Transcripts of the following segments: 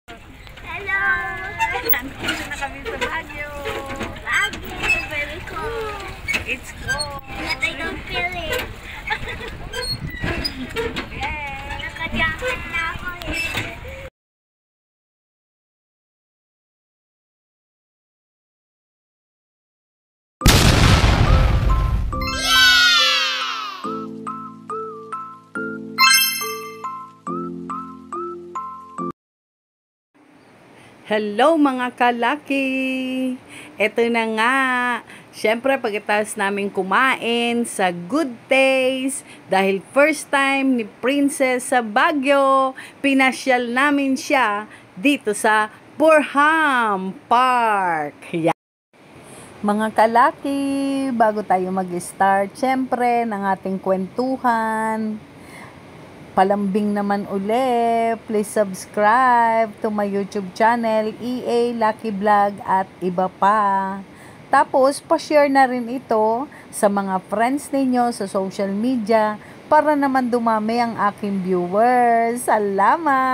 Hello! Nandito na kami sa Baguio. Baguio, very cold. It's cold. But I don't feel it. Yes. Naka-jacket na ako eh. Hello mga kalaki! Ito na nga. Siyempre pagkatapos namin kumain sa Good Taste, dahil first time ni Princess sa Baguio, pinasyal namin siya dito sa Burham Park. Yan. Mga kalaki, bago tayo mag-start, siyempre ng ating kwentuhan, palambing naman uli, please subscribe to my YouTube channel, EA Lucky Vlog at iba pa. Tapos, pa-share na rin ito sa mga friends ninyo sa social media para naman dumami ang aking viewers. Salamat!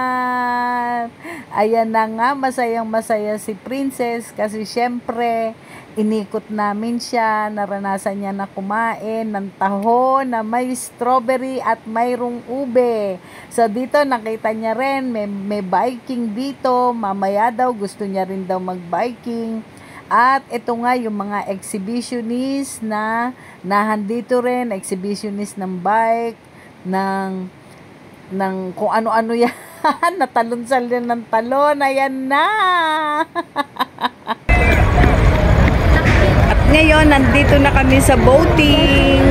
Ayan na nga, masayang masaya si Princess kasi syempre, inikot namin siya, naranasan niya na kumain ng taho na may strawberry at mayroong ube. So dito nakita niya rin, may biking dito, mamaya daw gusto niya rin daw mag-biking. At ito nga yung mga exhibitionist na nahandito rin, exhibitionist ng bike, ng kung ano-ano yan, natalon-sal din ng talon, ayan na! Ngayon, nandito na kami sa boating.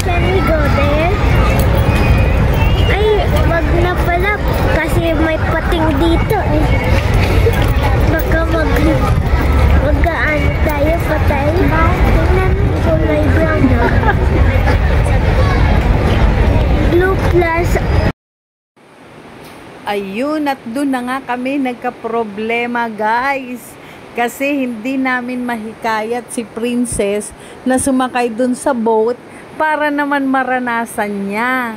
Can we go there? Ay, wag na pala kasi may pating dito eh. Baka mag-ano tayo patay. Tingnan kulay brown na. Blue plus. Ayun, at doon na nga kami nagka-problema, guys. Kasi hindi namin mahikayat si Princess na sumakay doon sa boat para naman maranasan niya.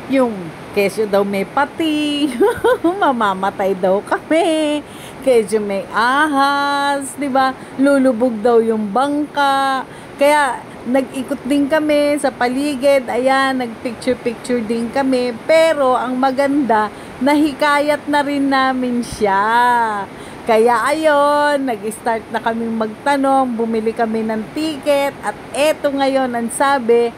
Yung kesyo daw may pating, mamamatay daw kami. Kesyo may ahas, di ba? Lulubog daw yung bangka. Kaya nag-ikot din kami sa paligid, ayan, nag-picture-picture din kami, pero ang maganda, nahikayat na rin namin siya. Kaya ayon, nag-start na kaming magtanong, bumili kami ng ticket, at eto ngayon, ang sabi,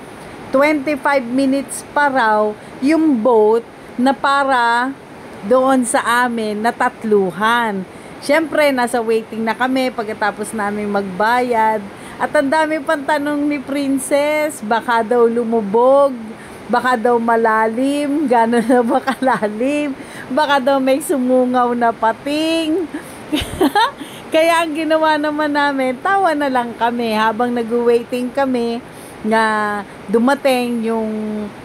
25 minutes pa raw yung boat na para doon sa amin na tatluhan. Siyempre, nasa waiting na kami pagkatapos namin magbayad. At ang dami pang tanong ni Princess, baka daw lumubog, baka daw malalim, gano'n na ba kalalim, baka daw may sumungaw na pating. Kaya ang ginawa naman namin, tawa na lang kami habang nag-waiting kami na dumating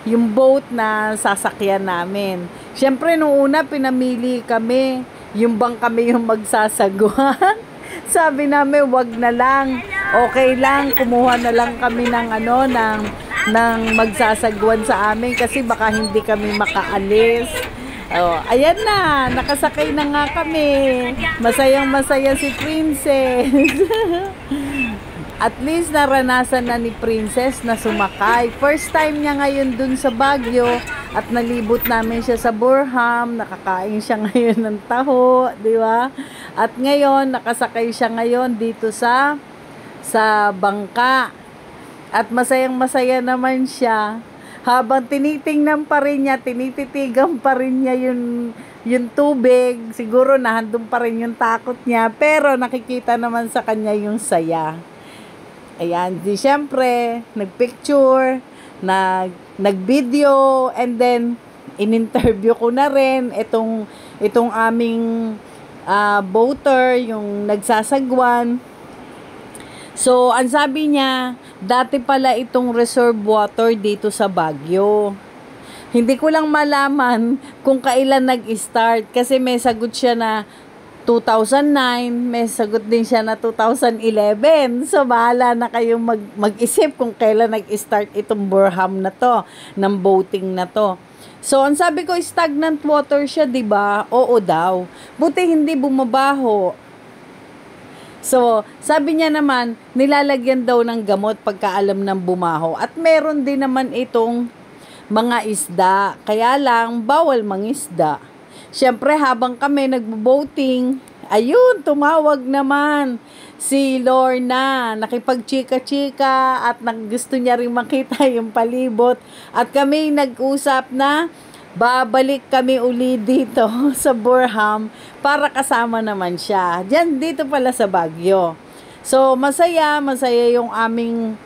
yung boat na sasakyan namin. Siyempre, nung una, pinamili kami, yung bang kami yung magsasagwan. Sabi namin, wag na lang. Okay lang, kumuha na lang kami ng magsasagwan sa amin kasi baka hindi kami makaalis. Oh, ayan na, nakasakay na nga kami. Masayang masaya si Princess. At least naranasan na ni Princess na sumakay. First time niya ngayon dun sa Baguio at nalibot namin siya sa Burham. Nakakain siya ngayon ng taho, di ba? At ngayon, nakasakay siya ngayon dito sa bangka. At masayang masaya naman siya. Habang tinitingnan pa rin niya, tinititigan pa rin niya yung tubig. Siguro nahandun pa rin yung takot niya. Pero nakikita naman sa kanya yung saya. Ayan, di syempre, nagpicture, nag-video, and then, in-interview ko na rin itong aming boater, yung nagsasagwan. So, ang sabi niya, dati pala itong reserve water dito sa Baguio. Hindi ko lang malaman kung kailan nag-start kasi may sagot siya na 2009, may sagot din siya na 2011. So, bahala na kayong mag-isip kung kailan nag-start itong Burham na to, ng boating na to. So, ang sabi ko, stagnant water siya, diba? Oo daw. Buti hindi bumabaho. So, sabi niya naman, nilalagyan daw ng gamot pagkaalam ng bumaho. At meron din naman itong mga isda. Kaya lang, bawal mangisda. Siyempre, habang kami nagbo-boating, ayun, tumawag naman si Lorna. Nakipagchika-chika at gusto niya rin makita yung palibot. At kami nag-usap na babalik kami uli dito sa Burham para kasama naman siya. Diyan, dito pala sa Baguio. So, masaya yung aming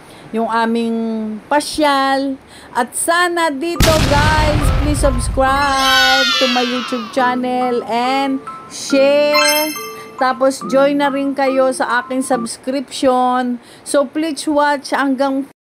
pasyal. At sana dito, guys, please subscribe to my YouTube channel and share. Tapos, join na rin kayo sa aking subscription. So, please watch hanggang